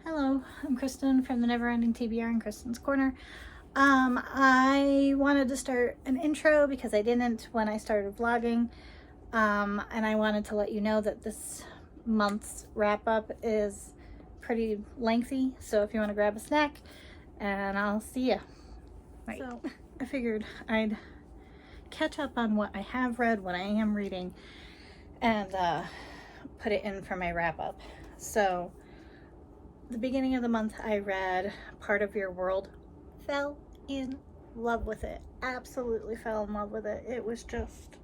Hello, I'm Kristen from the Neverending TBR in Kristen's Corner. I wanted to start an intro because I didn't when I started vlogging, and I wanted to let you know that this month's wrap up is pretty lengthy, so if you want to grab a snack, and I'll see ya. Right. So I figured I'd catch up on what I have read, what I am reading, and put it in for my wrap up. So the beginning of the month I read Part of Your World. Fell in love with it. Absolutely fell in love with it. It was just,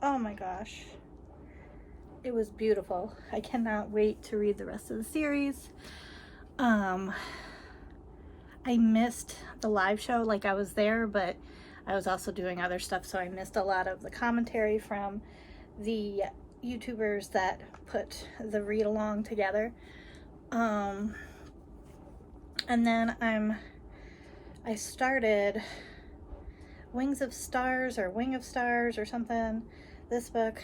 oh my gosh. It was beautiful. I cannot wait to read the rest of the series. I missed the live show. Like, I was there, but I was also doing other stuff, so I missed a lot of the commentary from the YouTubers that put the read along together. And then I started Wings of Stars or Wing of Stars or something, this book,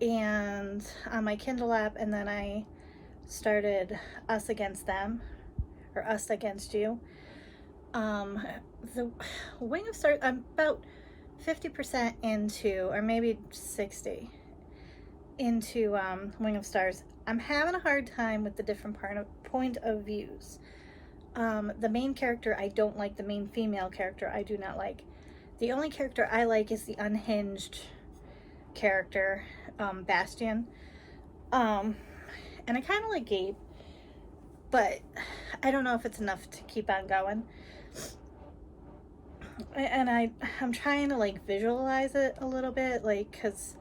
and on my Kindle app, and then I started Us Against Them, or Us Against You. The Wing of Stars, I'm about 50% into, or maybe 60 into Wing of Stars. I'm having a hard time with the different point of views. The main character, I don't like. The main female character, I do not like. The only character I like is the unhinged character, Bastian. And I kind of like Gabe, but I don't know if it's enough to keep on going. And I'm trying to like visualize it a little bit, like, because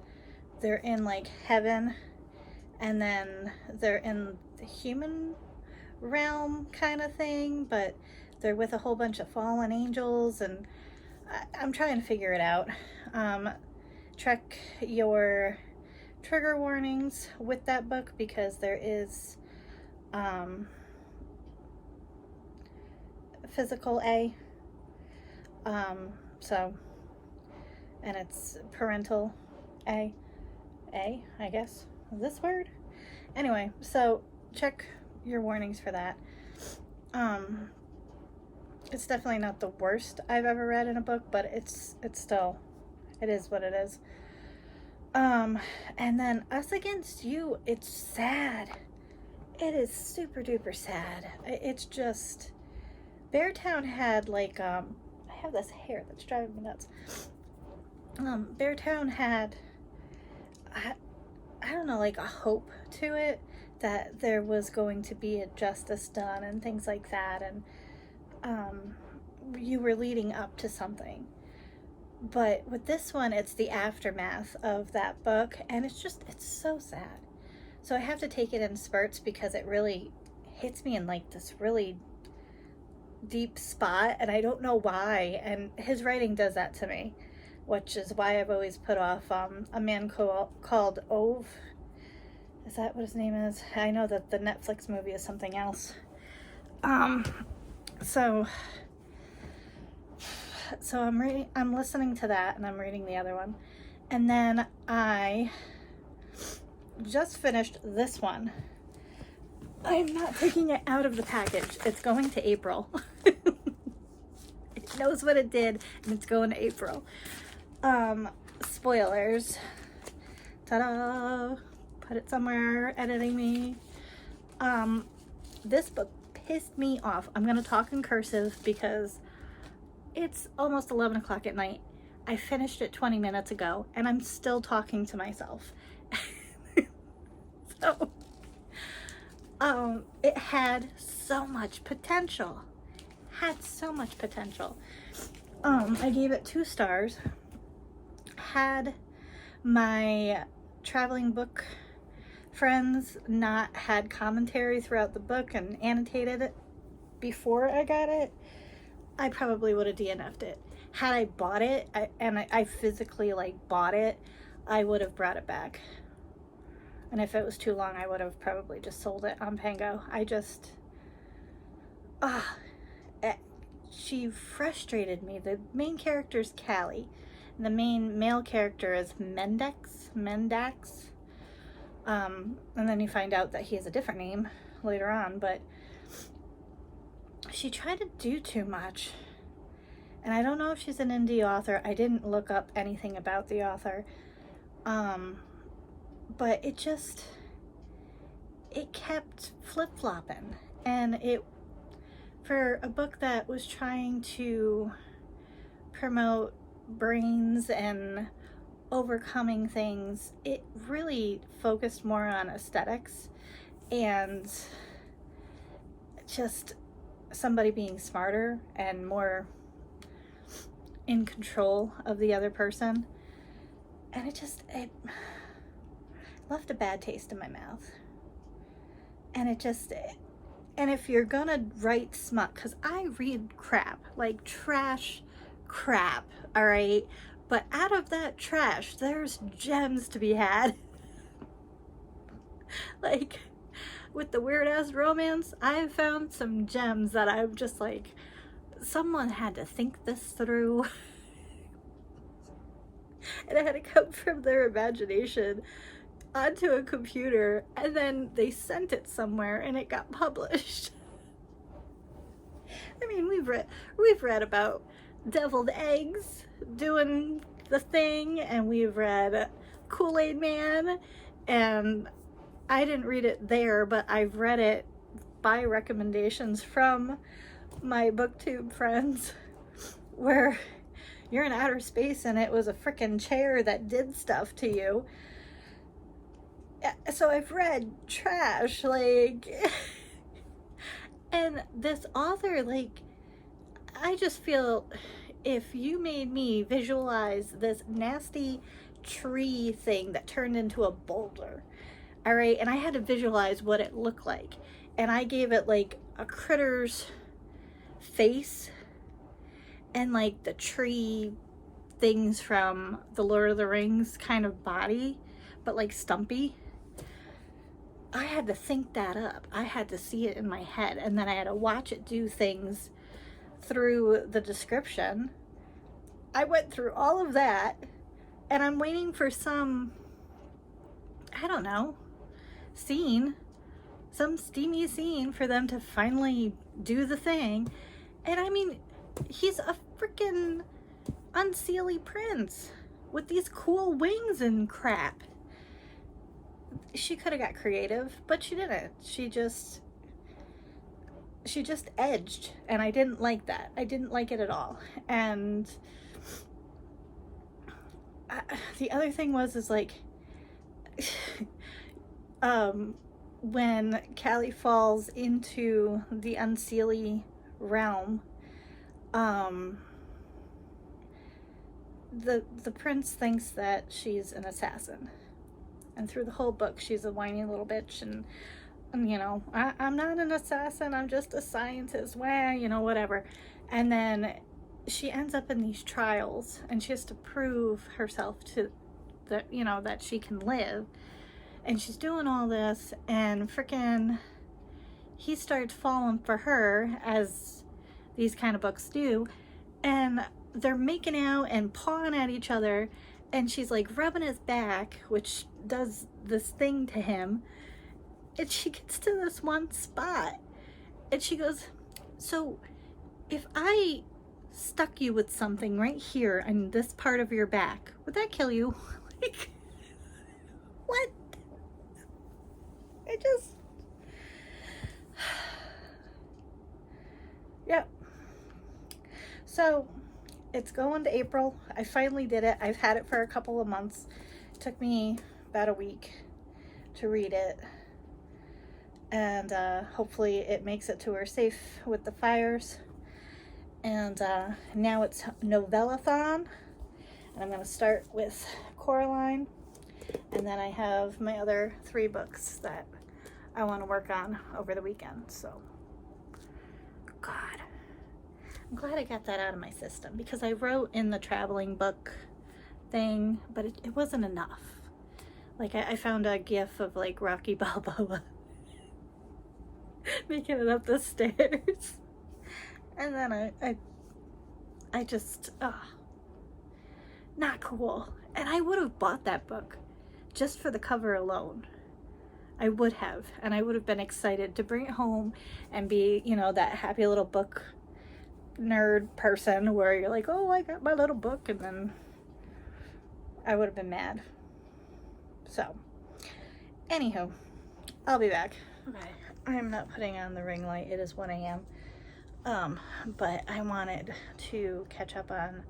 they're in like heaven, and then they're in the human realm kind of thing, but they're with a whole bunch of fallen angels, and I'm trying to figure it out. Check your trigger warnings with that book because there is physical A, so, and it's parental A, I guess, this word? Anyway, so check your warnings for that. It's definitely not the worst I've ever read in a book, but it's still, it is what it is. And then Us Against You, it's sad. It is super duper sad. It's just, Beartown had like, I have this hair that's driving me nuts. Beartown had, I don't know, like a hope to it that there was going to be a justice done and things like that, and you were leading up to something. But with this one, it's the aftermath of that book, and it's so sad. So I have to take it in spurts because it really hits me in like this really deep spot, and I don't know why, and his writing does that to me, which is why I've always put off a man called Ove. Is that what his name is? I know that the Netflix movie is something else. So I'm listening to that, and I'm reading the other one. And then I just finished this one. I'm not taking it out of the package. It's going to April. It knows what it did, and it's going to April. Spoilers. Ta-da! Put it somewhere, editing me. This book pissed me off. I'm gonna talk in cursive because it's almost 11 o'clock at night. I finished it 20 minutes ago, and I'm still talking to myself. So, it had so much potential. I gave it 2 stars. Had my traveling book friends not had commentary throughout the book and annotated it before I got it, I probably would have DNF'd it. Had I bought it, I physically like bought it, I would have brought it back. And if it was too long, I would have probably just sold it on Pango. She frustrated me. The main character is Callie. And the main male character is Mendax. And then you find out that he has a different name later on, but she tried to do too much. And I don't know if she's an indie author. I didn't look up anything about the author. But it kept flip-flopping. And for a book that was trying to promote brains and overcoming things, it really focused more on aesthetics and just somebody being smarter and more in control of the other person. And it left a bad taste in my mouth. And and if you're gonna write smut, because I read crap, like trash crap, all right? But out of that trash, there's gems to be had. Like, with the weird ass romance, I've found some gems that I'm just like, someone had to think this through. And it had to come from their imagination onto a computer, and then they sent it somewhere and it got published. I mean, we've read about deviled eggs doing the thing, and we've read Kool-Aid Man, and I didn't read it there, but I've read it by recommendations from my booktube friends, where you're in outer space and it was a freaking chair that did stuff to you. So I've read trash, like, and this author, like, I just feel if you made me visualize this nasty tree thing that turned into a boulder, all right, and I had to visualize what it looked like, and I gave it like a critter's face and like the tree things from the Lord of the Rings kind of body, but like stumpy. I had to think that up. I had to see it in my head, and then I had to watch it do things through the description. I went through all of that, and I'm waiting for some, I don't know, scene, some steamy scene for them to finally do the thing. And I mean, he's a freaking unseelie prince with these cool wings and crap. She could have got creative, but she didn't. She just edged, and I didn't like that. I didn't like it at all. And the other thing is like, when Callie falls into the unseelie realm, the prince thinks that she's an assassin. And through the whole book, she's a whiny little bitch, and you know, I'm not an assassin, I'm just a scientist, well, you know, whatever. And then she ends up in these trials, and she has to prove herself to you know, that she can live. And she's doing all this, and frickin' he starts falling for her, as these kind of books do, and they're making out and pawing at each other, and she's like rubbing his back, which does this thing to him, and she gets to this one spot, and she goes, so if I stuck you with something right here in this part of your back, would that kill you? Like, what? It just, yep. So it's going to April. I finally did it. I've had it for a couple of months. It took me about a week to read it, and hopefully it makes it to her safe with the fires. And now it's Novellathon, and I'm going to start with Coraline, and then I have my other 3 books that I want to work on over the weekend. So, God, I'm glad I got that out of my system, because I wrote in the traveling book thing, but it wasn't enough. Like, I found a gif of like Rocky Balboa making it up the stairs, and then I just, not cool. And I would have bought that book just for the cover alone. I would have, and I would have been excited to bring it home and be, you know, that happy little book nerd person where you're like, oh, I got my little book, and then I would have been mad. So, anywho, I'll be back. Okay, I'm not putting on the ring light. It is 1 a.m. But I wanted to catch up on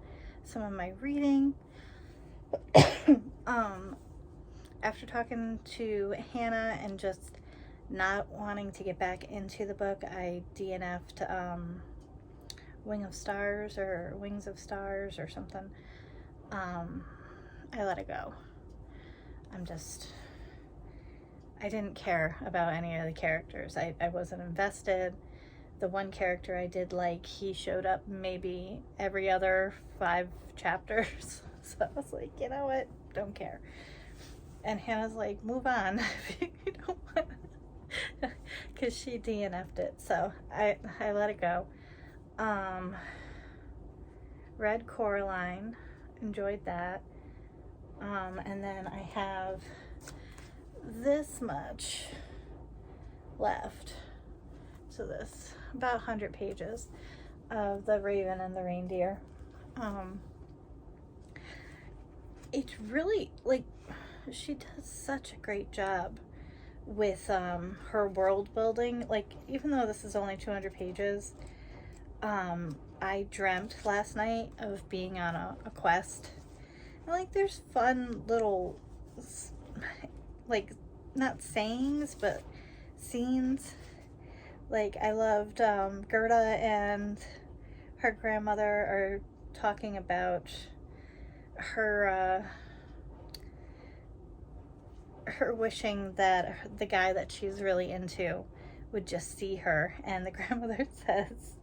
some of my reading. After talking to Hannah and just not wanting to get back into the book, I DNF'd Wings of Stars or something. I let it go. I didn't care about any of the characters. I wasn't invested. The one character I did like, he showed up maybe every other 5 chapters. So I was like, you know what? Don't care. And Hannah's like, move on if you don't want to, because she DNF'd it. So I let it go. Read Coraline, enjoyed that. And then I have this much left. So this, about 100 pages of The Raven and the Reindeer. It's really, like, she does such a great job with her world building. Like, even though this is only 200 pages, I dreamt last night of being on a quest. And, like, there's fun little, like, not sayings, but scenes. Like, I loved Gerda and her grandmother are talking about her wishing that the guy that she's really into would just see her, and the grandmother says,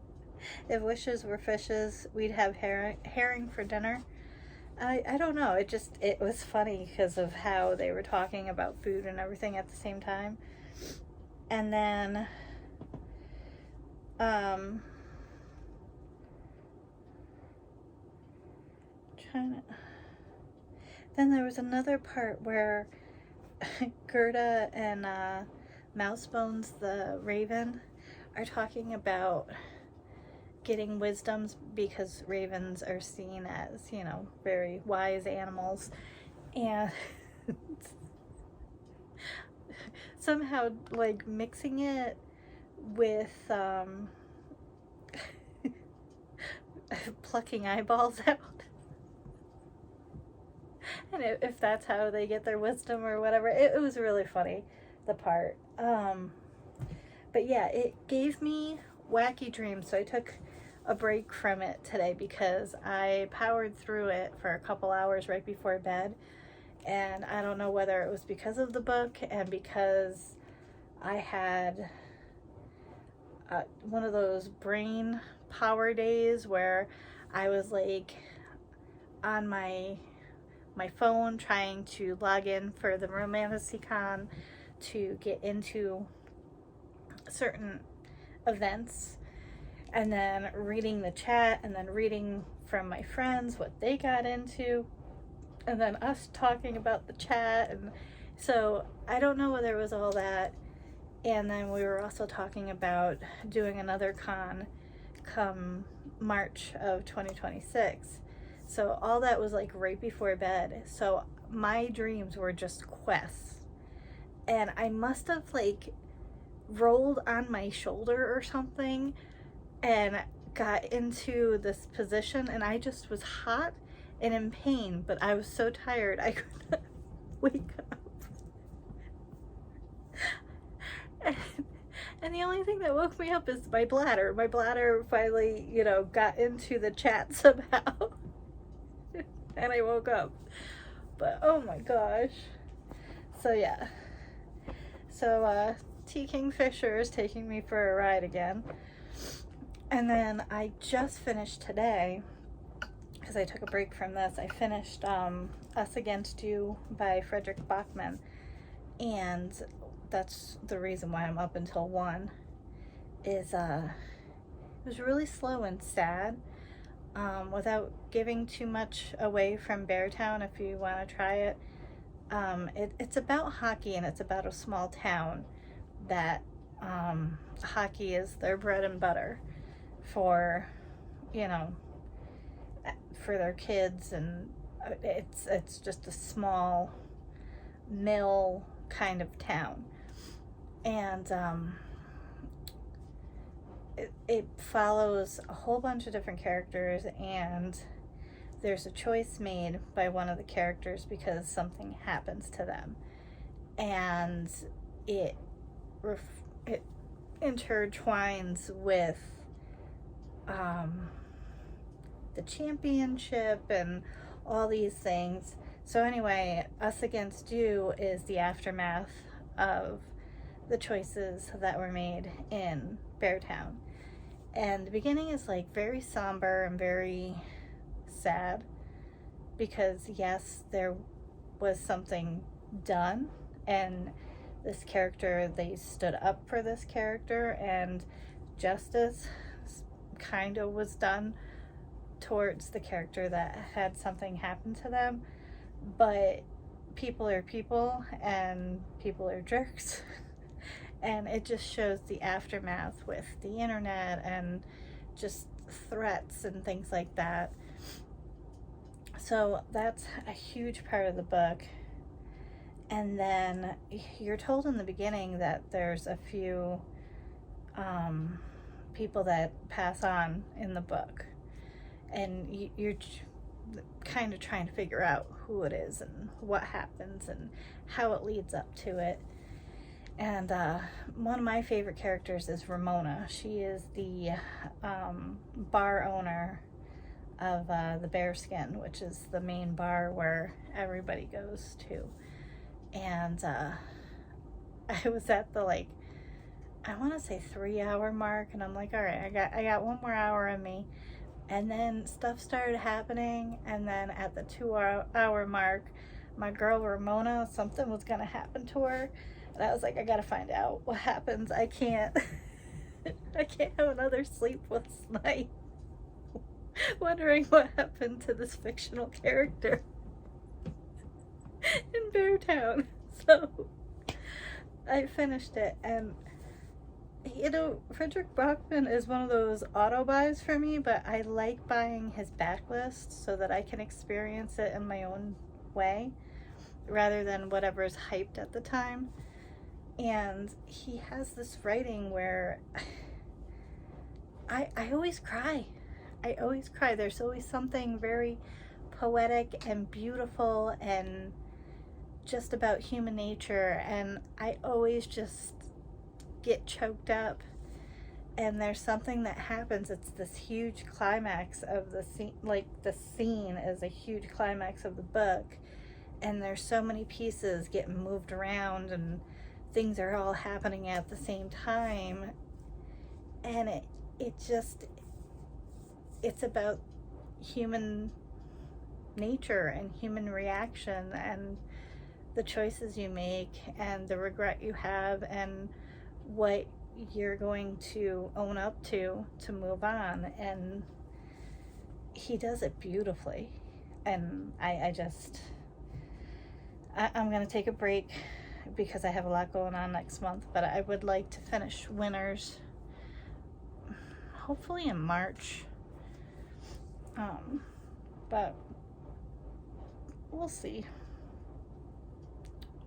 if wishes were fishes, we'd have herring for dinner. I don't know, it was funny because of how they were talking about food and everything at the same time. And then then there was another part where Gerda and Mousebones the Raven are talking about getting wisdoms because ravens are seen as, you know, very wise animals, and somehow, like, mixing it with plucking eyeballs out. And if that's how they get their wisdom or whatever, it was really funny, the part. But yeah, it gave me wacky dreams, so I took a break from it today because I powered through it for a couple hours right before bed, and I don't know whether it was because of the book and because I had one of those brain power days where I was like on my phone trying to log in for the Romanticon to get into certain events, and then reading the chat, and then reading from my friends what they got into, and then us talking about the chat. And so I don't know whether it was all that. And then we were also talking about doing another con come March of 2026. So all that was like right before bed. So my dreams were just quests. And I must have like rolled on my shoulder or something and got into this position, and I just was hot and in pain, but I was so tired I couldn't wake up. And the only thing that woke me up is my bladder. My bladder finally, you know, got into the chat somehow. And I woke up. But oh my gosh. So yeah. So T. Kingfisher is taking me for a ride again. And then I just finished today, because I took a break from this, I finished Us Against You by Fredrik Backman. And that's the reason why I'm up until 1, is it was really slow and sad. Without giving too much away from Beartown, if you want to try it, It's about hockey, and it's about a small town that hockey is their bread and butter for, you know, for their kids, and it's just a small mill kind of town, and it follows a whole bunch of different characters, and there's a choice made by one of the characters because something happens to them, and it it intertwines with the championship and all these things. So anyway, Us Against You is the aftermath of the choices that were made in Beartown. And the beginning is like very somber and very sad because yes, there was something done, and this character, they stood up for this character, and justice kind of was done towards the character that had something happen to them. But people are people, and people are jerks. And it just shows the aftermath with the internet and just threats and things like that. So that's a huge part of the book. And then you're told in the beginning that there's a few people that pass on in the book, and you're kind of trying to figure out who it is and what happens and how it leads up to it. And one of my favorite characters is Ramona. She is the bar owner of the Bearskin, which is the main bar where everybody goes to. And I was at the, like, I want to say 3-hour mark, and I'm like, all right, I got 1 more hour in me. And then stuff started happening, and then at the 2-hour mark, my girl Ramona, something was gonna happen to her, and I was like, I gotta find out what happens. I can't have another sleepless night wondering what happened to this fictional character in Beartown. So I finished it, and you know, Fredrik Backman is one of those auto buys for me, but I like buying his backlist so that I can experience it in my own way rather than whatever is hyped at the time. And he has this writing where I always cry. I always cry. There's always something very poetic and beautiful and just about human nature, and I always just get choked up. And there's something that happens. It's this huge climax of the scene. Like, the scene is a huge climax of the book, and there's so many pieces getting moved around, and things are all happening at the same time, and it's about human nature and human reaction and the choices you make and the regret you have and what you're going to own up to move on. And he does it beautifully. And I'm going to take a break because I have a lot going on next month, but I would like to finish Winners hopefully in March. But we'll see.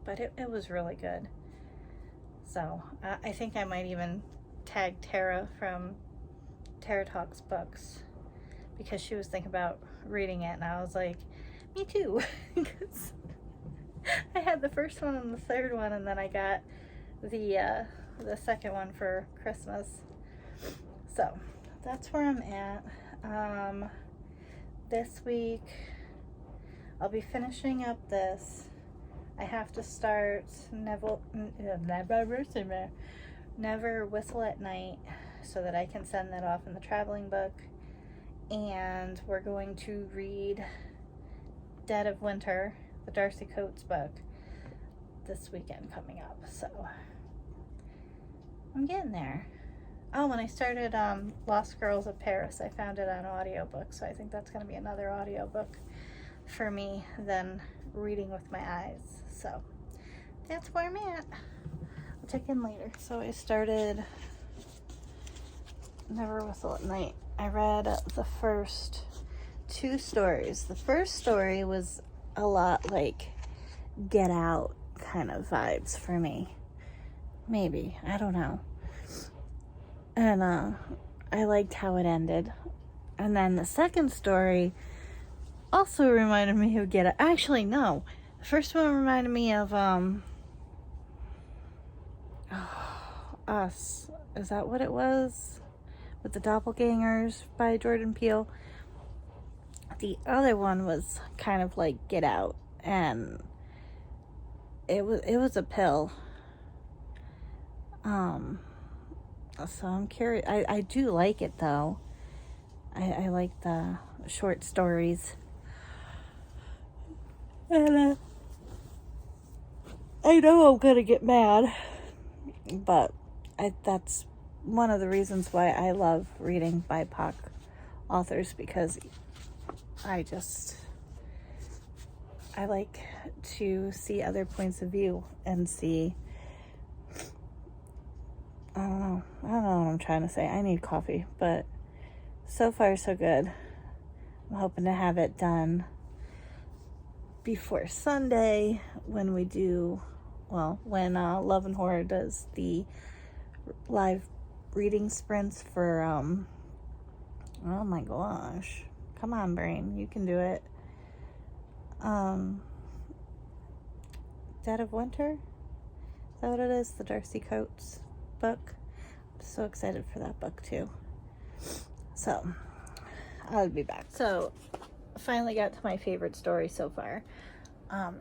But it was really good. So I think I might even tag Tara from Tara Talks Books because she was thinking about reading it, and I was like, me too. Because I had the first one and the third one, and then I got the second one for Christmas. So that's where I'm at. This week I'll be finishing up this. I have to start Never Whistle at Night so that I can send that off in the traveling book. And we're going to read Dead of Winter, the Darcy Coates book, this weekend coming up. So I'm getting there. Oh, when I started Lost Girls of Paris, I found it on audiobook, so I think that's going to be another audiobook for me than reading with my eyes. So that's where I'm at. I'll check in later. So I started Never Whistle at Night. I read the first 2 stories. The first story was a lot like Get Out kind of vibes for me. Maybe. I don't know. And I liked how it ended. And then the second story also reminded me of Get Out. Actually, no. The first one reminded me of Us. Is that what it was? With the doppelgangers by Jordan Peele. The other one was kind of like Get Out, and it was a pill. So I'm curious. I do like it though. I like the short stories. And I know I'm gonna get mad, but that's one of the reasons why I love reading BIPOC authors, because I like to see other points of view and see, I don't know what I'm trying to say. I need coffee, but so far so good. I'm hoping to have it done before Sunday when Love and Horror does the live reading sprints for, oh my gosh. Come on, brain. You can do it. Dead of Winter? Is that what it is? The Darcy Coates book? I'm so excited for that book too. So, I'll be back. So, finally got to my favorite story so far.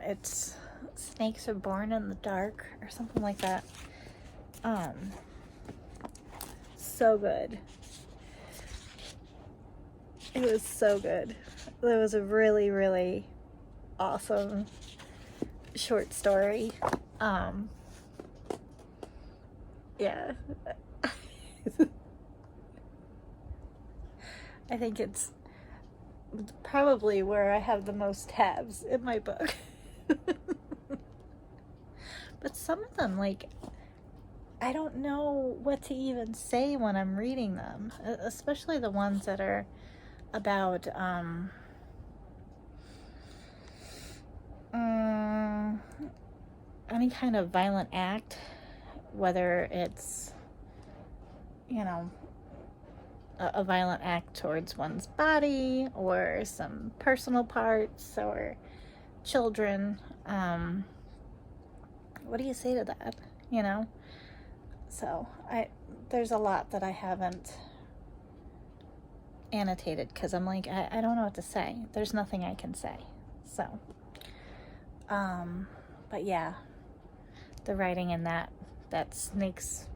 It's Snakes Are Born in the Dark or something like that. So good. It was so good. It was a really, really awesome short story. Yeah. I think it's probably where I have the most tabs in my book. But some of them, like, I don't know what to even say when I'm reading them, especially the ones that are about any kind of violent act, whether it's, a violent act towards one's body or some personal parts or children. What do you say to that? So there's a lot that I haven't annotated because I'm like, I don't know what to say. There's nothing I can say. So, but yeah, the writing in that Snakes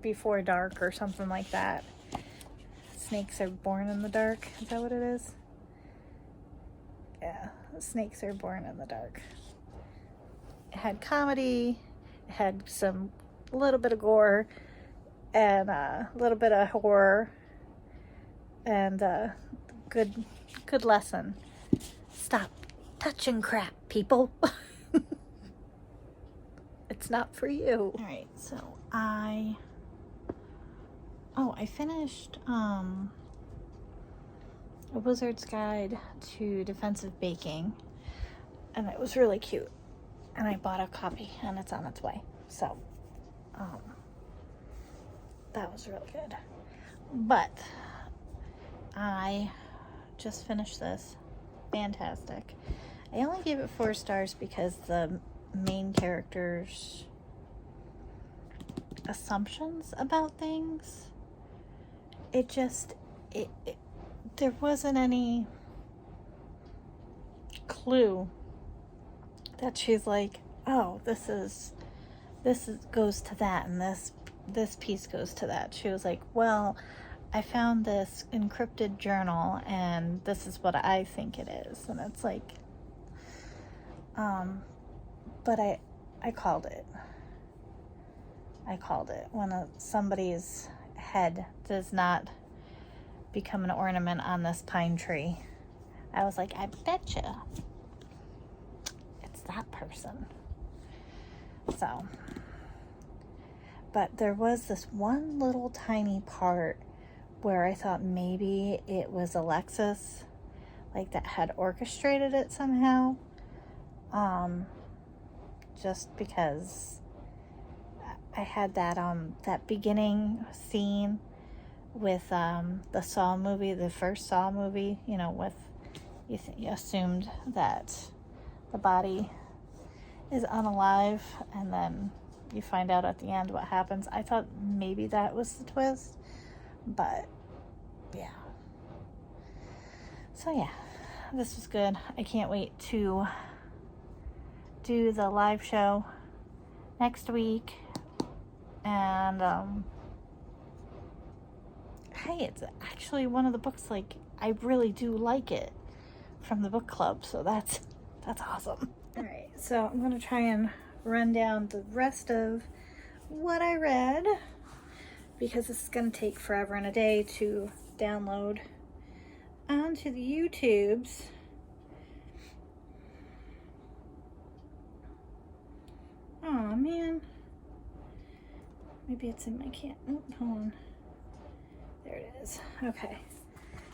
Before Dark or something like that. Snakes Are Born in the Dark. Is that what it is? Yeah, Snakes Are Born in the Dark. It had comedy, it had a little bit of gore, and a little bit of horror, and a good lesson. Stop touching crap, people. It's not for you. All right, so I finished A Wizard's Guide to Defensive Baking, and it was really cute, and I bought a copy and it's on its way. So that was really good. But I just finished this. Fantastic. I only gave it 4 stars because the main character's assumptions about things, there wasn't any clue that she's like, oh, this goes to that, and this piece goes to that. She was like, well, I found this encrypted journal and this is what I think it is. And it's like, but I called it. When somebody's head does not become an ornament on this pine tree. I was like, I betcha that person? So, but there was this one little tiny part where I thought maybe it was Alexis, like, that had orchestrated it somehow. Just because I had that beginning scene with the Saw movie, the first Saw movie, you know, with you assumed that the body is unalive, and then you find out at the end what happens. I thought maybe that was the twist, but yeah. So yeah, this was good. I can't wait to do the live show next week. And hey, it's actually one of the books, like, I really do like it from the book club, so that's awesome. All right, so I'm gonna try and run down the rest of what I read, because this is gonna take forever and a day to download onto the YouTubes. Oh man, maybe it's in my hold on, there it is. Okay,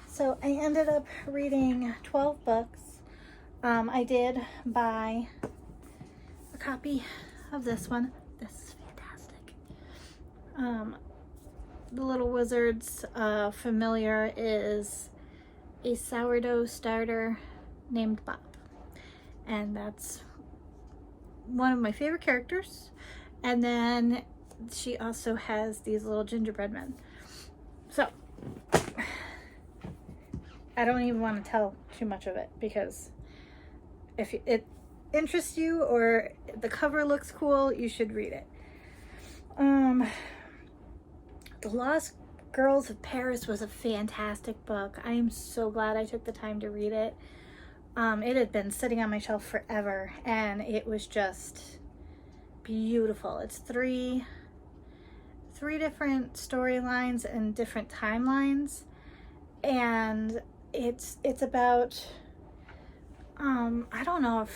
so I ended up reading 12 books. I did buy a copy of this one. This is fantastic. The Little Wizard's familiar is a sourdough starter named Bob, and that's one of my favorite characters. And then she also has these little gingerbread men. So I don't even want to tell too much of it, because if it interests you or the cover looks cool, you should read it. The Lost Girls of Paris was a fantastic book. I am so glad I took the time to read it. It had been sitting on my shelf forever, and it was just beautiful. It's three different storylines and different timelines, and it's about I don't know if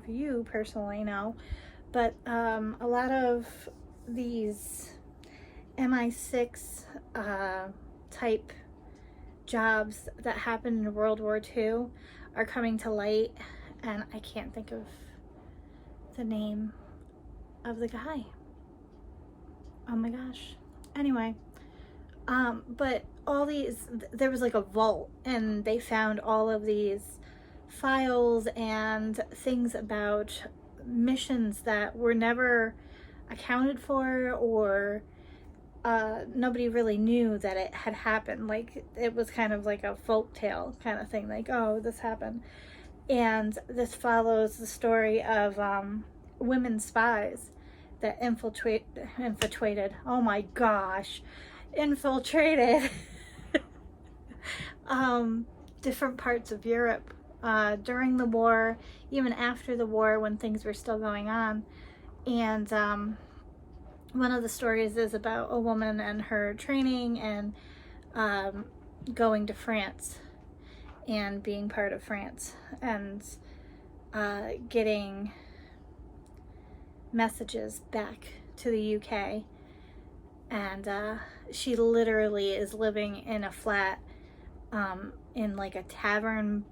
you personally know, but a lot of these MI6 type jobs that happened in World War II are coming to light, and I can't think of the name of the guy. Oh my gosh. Anyway, but all these, there was like a vault, and they found all of these files and things about missions that were never accounted for, or nobody really knew that it had happened. Like, it was kind of like a folk tale kind of thing, like, oh, this happened. And this follows the story of women spies that infiltrated different parts of Europe during the war, even after the war, when things were still going on. And one of the stories is about a woman and her training and going to France and being part of France, and getting messages back to the UK. And she literally is living in a flat in like a tavern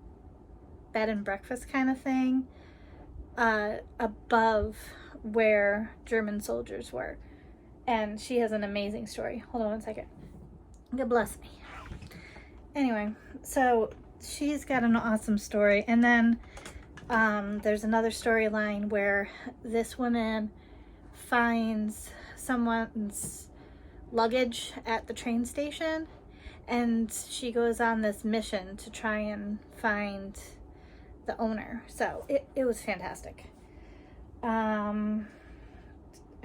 bed and breakfast kind of thing, above where German soldiers were. And she has an amazing story. Hold on one second. God bless me. Anyway, so she's got an awesome story. And then there's another storyline where this woman finds someone's luggage at the train station, and she goes on this mission to try and find the owner. So it was fantastic. I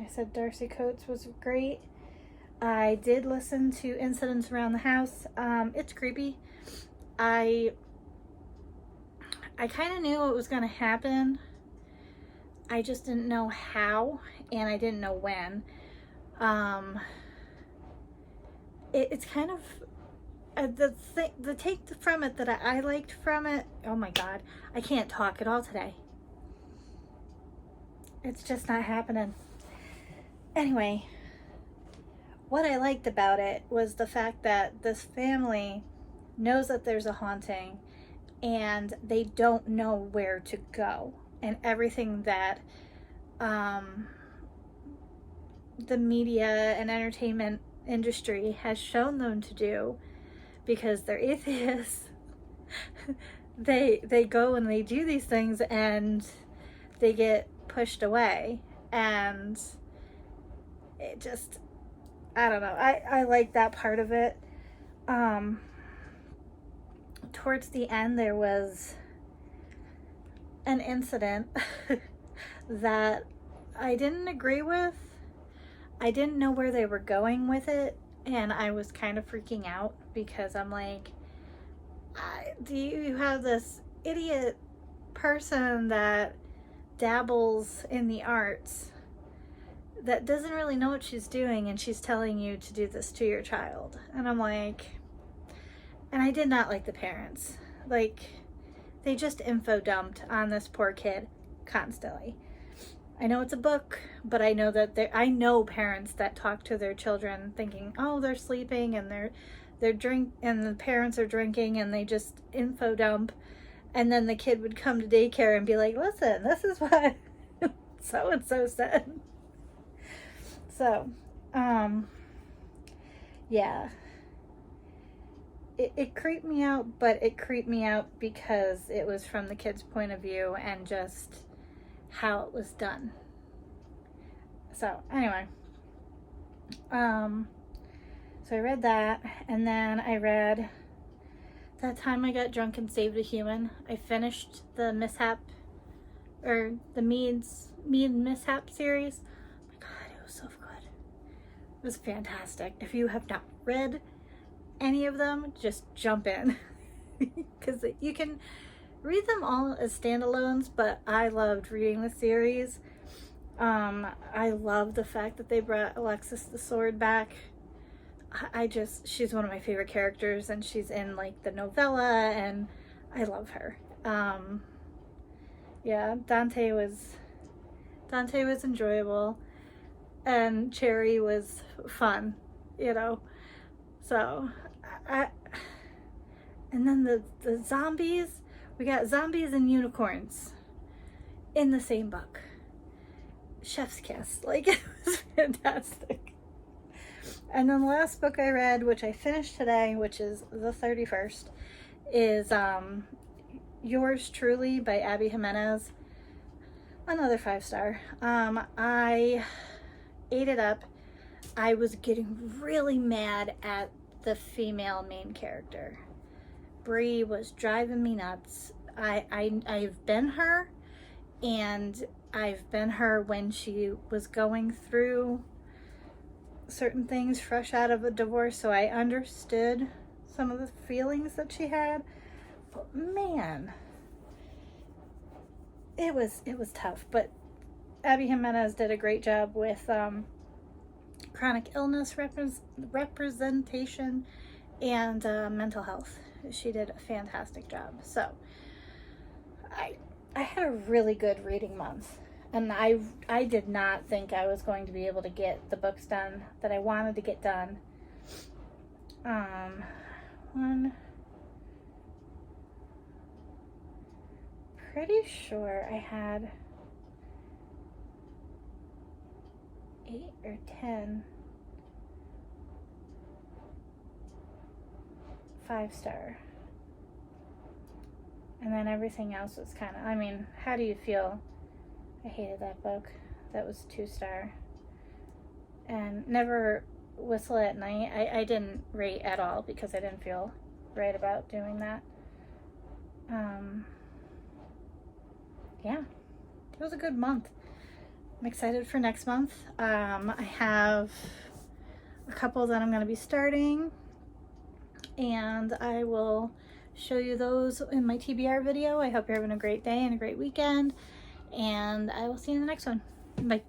said Darcy Coates was great. I did listen to Incidents Around the House. It's creepy. I kind of knew it was going to happen. I just didn't know how, and I didn't know when. It's kind of the take from it that I liked from it. Oh my god, I can't talk at all today. It's just not happening. Anyway, what I liked about it was the fact that this family knows that there's a haunting and they don't know where to go. And everything that the media and entertainment industry has shown them to do, because they're atheists, they go and they do these things and they get pushed away. And it just, I don't know, I like that part of it. Towards the end, there was an incident that I didn't agree with. I didn't know where they were going with it, and I was kind of freaking out because I'm like, do you have this idiot person that dabbles in the arts that doesn't really know what she's doing, and she's telling you to do this to your child? And I'm like, and I did not like the parents. Like, they just info dumped on this poor kid constantly. I know it's a book, but I know that I know parents that talk to their children thinking, oh, they're sleeping and they're drink and the parents are drinking, and they just info dump, and then the kid would come to daycare and be like, listen, this is what so and so said. So, yeah. It creeped me out, but it creeped me out because it was from the kid's point of view and just how it was done. So anyway, so I read that, and then I read That Time I Got Drunk and Saved a Human. I finished the Mishap, or the Mead Mishap series. Oh my God, it was so good. It was fantastic. If you have not read any of them, just jump in, because you can read them all as standalones, but I loved reading the series. I love the fact that they brought Alexis the Sword back. She's one of my favorite characters, and she's in like the novella, and I love her. Yeah, Dante was enjoyable, and Cherry was fun, you know. So, and then the zombies, we got zombies and unicorns in the same book. Chef's kiss. Like, it was fantastic. And then the last book I read, which I finished today, which is the 31st, is Yours Truly by Abby Jimenez. Another 5-star. I ate it up. I was getting really mad at the female main character. Bree was driving me nuts. I've been her, and I've been her when she was going through certain things fresh out of a divorce, so I understood some of the feelings that she had. But man, it was tough. But Abby Jimenez did a great job with chronic illness representation and mental health. She did a fantastic job. So I had a really good reading month, and I did not think I was going to be able to get the books done that I wanted to get done. Pretty sure I had 8 or 10 5-star. And then everything else was kind of, I mean, How Do You Feel? I hated that book. That was 2-star. And Never Whistle at Night, I didn't rate at all because I didn't feel right about doing that. Yeah, it was a good month. I'm excited for next month. I have a couple that I'm going to be starting, and I will show you those in my TBR video. I hope you're having a great day and a great weekend, and I will see you in the next one. Bye.